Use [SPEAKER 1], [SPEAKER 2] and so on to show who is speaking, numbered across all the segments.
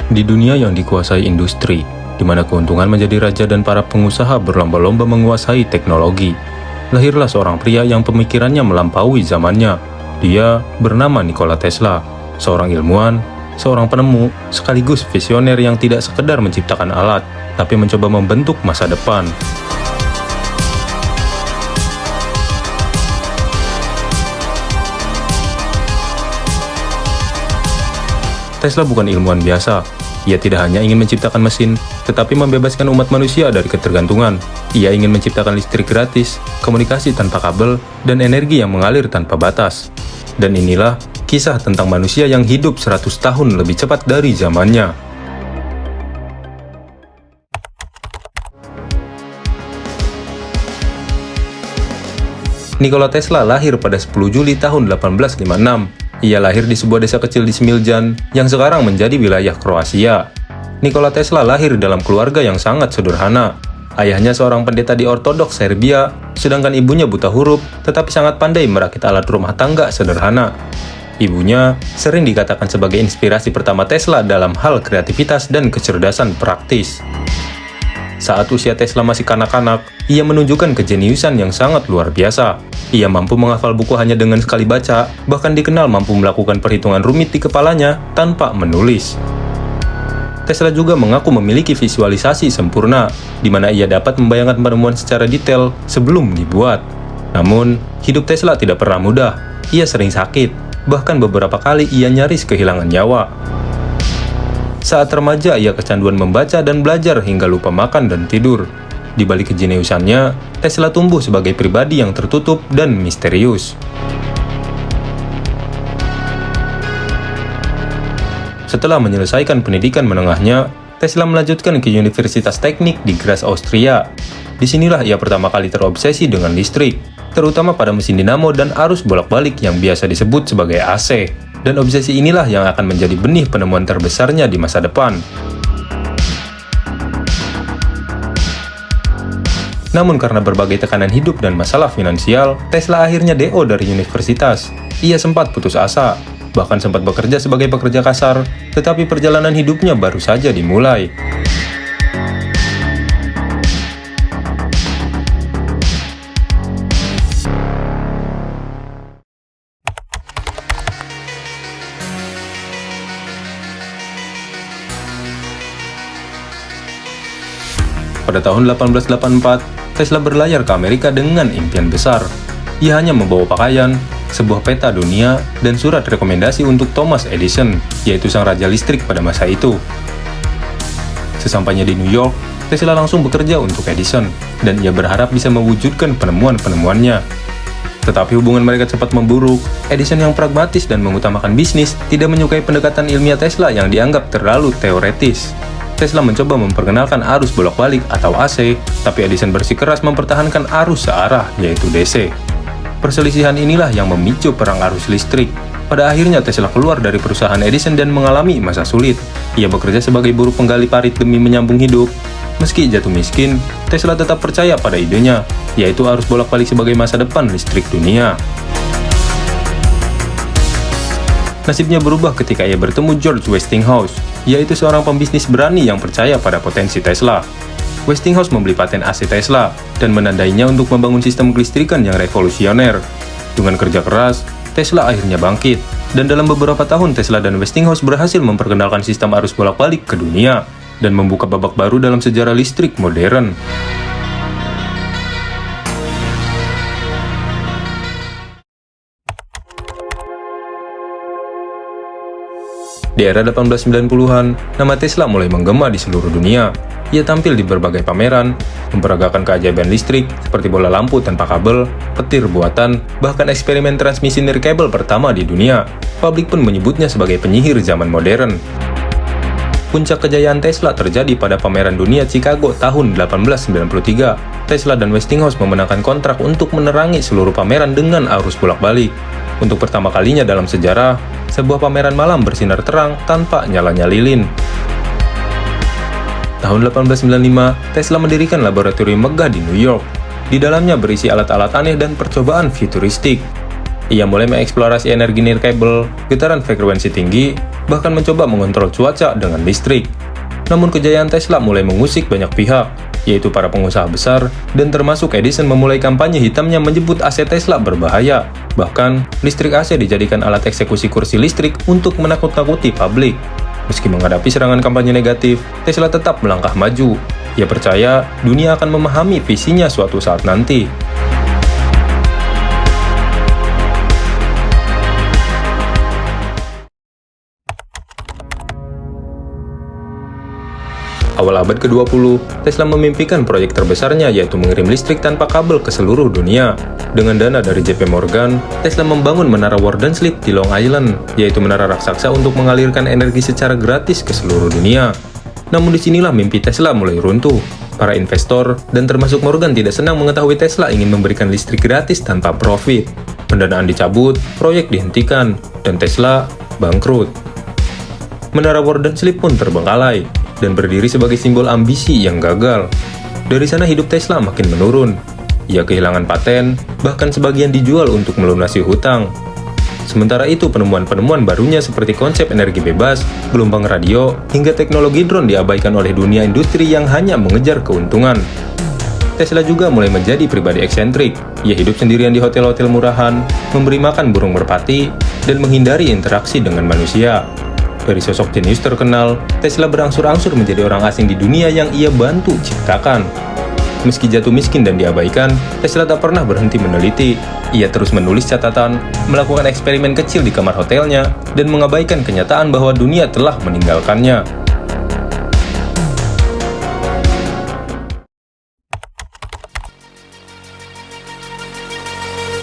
[SPEAKER 1] Di dunia yang dikuasai industri, di mana keuntungan menjadi raja dan para pengusaha berlomba-lomba menguasai teknologi, lahirlah seorang pria yang pemikirannya melampaui zamannya. Dia bernama Nikola Tesla, seorang ilmuwan, seorang penemu, sekaligus visioner yang tidak sekedar menciptakan alat, tapi mencoba membentuk masa depan. Tesla bukan ilmuwan biasa. Ia tidak hanya ingin menciptakan mesin, tetapi membebaskan umat manusia dari ketergantungan. Ia ingin menciptakan listrik gratis, komunikasi tanpa kabel, dan energi yang mengalir tanpa batas. Dan inilah kisah tentang manusia yang hidup 100 tahun lebih cepat dari zamannya. Nikola Tesla lahir pada 10 Juli tahun 1856. Ia lahir di sebuah desa kecil di Smiljan, yang sekarang menjadi wilayah Kroasia. Nikola Tesla lahir dalam keluarga yang sangat sederhana. Ayahnya seorang pendeta di Ortodoks Serbia, sedangkan ibunya buta huruf, tetapi sangat pandai merakit alat rumah tangga sederhana. Ibunya sering dikatakan sebagai inspirasi pertama Tesla dalam hal kreativitas dan kecerdasan praktis. Saat usia Tesla masih kanak-kanak, ia menunjukkan kejeniusan yang sangat luar biasa. Ia mampu menghafal buku hanya dengan sekali baca, bahkan dikenal mampu melakukan perhitungan rumit di kepalanya tanpa menulis. Tesla juga mengaku memiliki visualisasi sempurna, di mana ia dapat membayangkan penemuan secara detail sebelum dibuat. Namun, hidup Tesla tidak pernah mudah. Ia sering sakit, bahkan beberapa kali ia nyaris kehilangan nyawa. Saat remaja, ia kecanduan membaca dan belajar hingga lupa makan dan tidur. Di balik kejeniusannya, Tesla tumbuh sebagai pribadi yang tertutup dan misterius. Setelah menyelesaikan pendidikan menengahnya, Tesla melanjutkan ke Universitas Teknik di Graz, Austria. Disinilah ia pertama kali terobsesi dengan listrik, terutama pada mesin dinamo dan arus bolak-balik yang biasa disebut sebagai AC. Dan obsesi inilah yang akan menjadi benih penemuan terbesarnya di masa depan. Namun karena berbagai tekanan hidup dan masalah finansial, Tesla akhirnya DO dari universitas. Ia sempat putus asa, bahkan sempat bekerja sebagai pekerja kasar, tetapi perjalanan hidupnya baru saja dimulai. Pada tahun 1884, Tesla berlayar ke Amerika dengan impian besar. Ia hanya membawa pakaian, sebuah peta dunia, dan surat rekomendasi untuk Thomas Edison, yaitu sang raja listrik pada masa itu. Sesampainya di New York, Tesla langsung bekerja untuk Edison, dan ia berharap bisa mewujudkan penemuan-penemuannya. Tetapi hubungan mereka cepat memburuk. Edison yang pragmatis dan mengutamakan bisnis tidak menyukai pendekatan ilmiah Tesla yang dianggap terlalu teoretis. Tesla mencoba memperkenalkan arus bolak-balik atau AC, tapi Edison bersikeras mempertahankan arus searah, yaitu DC. Perselisihan inilah yang memicu perang arus listrik. Pada akhirnya Tesla keluar dari perusahaan Edison dan mengalami masa sulit. Ia bekerja sebagai buruh penggali parit demi menyambung hidup. Meski jatuh miskin, Tesla tetap percaya pada idenya, yaitu arus bolak-balik sebagai masa depan listrik dunia. Nasibnya berubah ketika ia bertemu George Westinghouse, yaitu seorang pembisnis berani yang percaya pada potensi Tesla. Westinghouse membeli paten AC Tesla dan menandainya untuk membangun sistem kelistrikan yang revolusioner. Dengan kerja keras, Tesla akhirnya bangkit, dan dalam beberapa tahun Tesla dan Westinghouse berhasil memperkenalkan sistem arus bolak-balik ke dunia dan membuka babak baru dalam sejarah listrik modern. Di era 1890-an, nama Tesla mulai menggema di seluruh dunia. Ia tampil di berbagai pameran, memperagakan keajaiban listrik seperti bola lampu tanpa kabel, petir buatan, bahkan eksperimen transmisi nirkabel pertama di dunia. Publik pun menyebutnya sebagai penyihir zaman modern. Puncak kejayaan Tesla terjadi pada pameran dunia Chicago tahun 1893. Tesla dan Westinghouse memenangkan kontrak untuk menerangi seluruh pameran dengan arus bolak-balik. Untuk pertama kalinya dalam sejarah, sebuah pameran malam bersinar terang tanpa nyalanya lilin. Tahun 1895, Tesla mendirikan laboratorium megah di New York. Di dalamnya berisi alat-alat aneh dan percobaan futuristik. Ia mulai mengeksplorasi energi nirkabel, getaran frekuensi tinggi, bahkan mencoba mengontrol cuaca dengan listrik. Namun kejayaan Tesla mulai mengusik banyak pihak, yaitu para pengusaha besar, dan termasuk Edison memulai kampanye hitamnya menyebut AC Tesla berbahaya. Bahkan, listrik AC dijadikan alat eksekusi kursi listrik untuk menakut-nakuti publik. Meski menghadapi serangan kampanye negatif, Tesla tetap melangkah maju. Ia percaya dunia akan memahami visinya suatu saat nanti. Awal abad ke-20, Tesla memimpikan proyek terbesarnya yaitu mengirim listrik tanpa kabel ke seluruh dunia. Dengan dana dari JP Morgan, Tesla membangun menara Wardenslip di Long Island, yaitu menara raksasa untuk mengalirkan energi secara gratis ke seluruh dunia. Namun disinilah mimpi Tesla mulai runtuh. Para investor dan termasuk Morgan tidak senang mengetahui Tesla ingin memberikan listrik gratis tanpa profit. Pendanaan dicabut, proyek dihentikan, dan Tesla bangkrut. Menara Wardenslip pun terbengkalai dan berdiri sebagai simbol ambisi yang gagal. Dari sana hidup Tesla makin menurun. Ia kehilangan paten, bahkan sebagian dijual untuk melunasi hutang. Sementara itu penemuan-penemuan barunya seperti konsep energi bebas, gelombang radio, hingga teknologi drone diabaikan oleh dunia industri yang hanya mengejar keuntungan. Tesla juga mulai menjadi pribadi eksentrik. Ia hidup sendirian di hotel-hotel murahan, memberi makan burung merpati, dan menghindari interaksi dengan manusia. Dari sosok jenius terkenal, Tesla berangsur-angsur menjadi orang asing di dunia yang ia bantu ciptakan. Meski jatuh miskin dan diabaikan, Tesla tak pernah berhenti meneliti. Ia terus menulis catatan, melakukan eksperimen kecil di kamar hotelnya, dan mengabaikan kenyataan bahwa dunia telah meninggalkannya.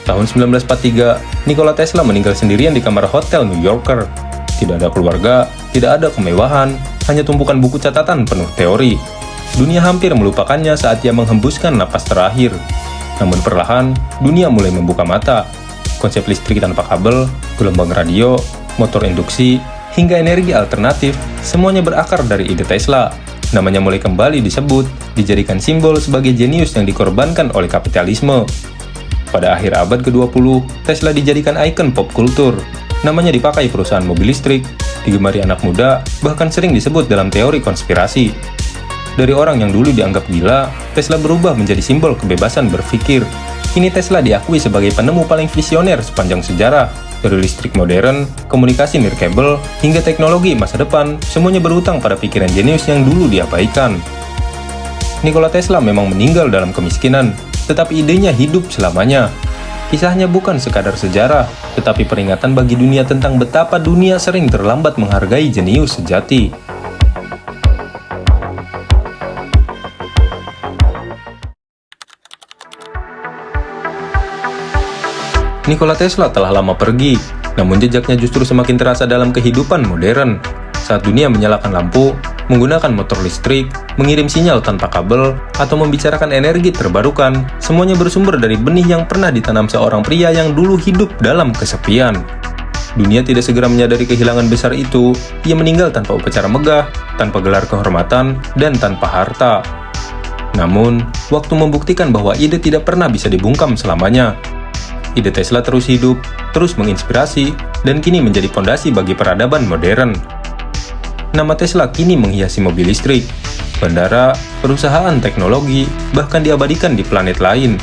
[SPEAKER 1] Tahun 1943, Nikola Tesla meninggal sendirian di kamar hotel New Yorker. Tidak ada keluarga, tidak ada kemewahan, hanya tumpukan buku catatan penuh teori. Dunia hampir melupakannya saat ia menghembuskan napas terakhir. Namun perlahan, dunia mulai membuka mata. Konsep listrik tanpa kabel, gelombang radio, motor induksi, hingga energi alternatif, semuanya berakar dari ide Tesla. Namanya mulai kembali disebut, dijadikan simbol sebagai jenius yang dikorbankan oleh kapitalisme. Pada akhir abad ke-20, Tesla dijadikan ikon pop kultur. Namanya dipakai perusahaan mobil listrik, digemari anak muda, bahkan sering disebut dalam teori konspirasi. Dari orang yang dulu dianggap gila, Tesla berubah menjadi simbol kebebasan berpikir. Kini Tesla diakui sebagai penemu paling visioner sepanjang sejarah. Dari listrik modern, komunikasi nirkabel, hingga teknologi masa depan, semuanya berutang pada pikiran jenius yang dulu diabaikan. Nikola Tesla memang meninggal dalam kemiskinan, tetapi idenya hidup selamanya. Kisahnya bukan sekadar sejarah, tetapi peringatan bagi dunia tentang betapa dunia sering terlambat menghargai jenius sejati. Nikola Tesla telah lama pergi, namun jejaknya justru semakin terasa dalam kehidupan modern. Saat dunia menyalakan lampu, menggunakan motor listrik, mengirim sinyal tanpa kabel, atau membicarakan energi terbarukan, semuanya bersumber dari benih yang pernah ditanam seorang pria yang dulu hidup dalam kesepian. Dunia tidak segera menyadari kehilangan besar itu. Ia meninggal tanpa upacara megah, tanpa gelar kehormatan, dan tanpa harta. Namun, waktu membuktikan bahwa ide tidak pernah bisa dibungkam selamanya. Ide Tesla terus hidup, terus menginspirasi, dan kini menjadi fondasi bagi peradaban modern. Nama Tesla kini menghiasi mobil listrik, bandara, perusahaan teknologi, bahkan diabadikan di planet lain.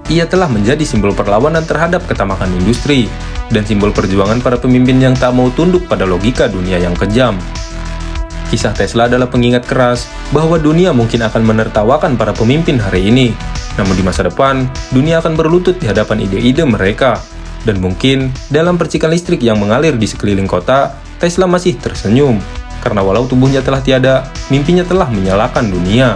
[SPEAKER 1] Ia telah menjadi simbol perlawanan terhadap ketamakan industri, dan simbol perjuangan para pemimpin yang tak mau tunduk pada logika dunia yang kejam. Kisah Tesla adalah pengingat keras bahwa dunia mungkin akan menertawakan para pemimpin hari ini. Namun di masa depan, dunia akan berlutut di hadapan ide-ide mereka. Dan mungkin, dalam percikan listrik yang mengalir di sekeliling kota, Tesla masih tersenyum, karena walau tubuhnya telah tiada, mimpinya telah menyalakan dunia.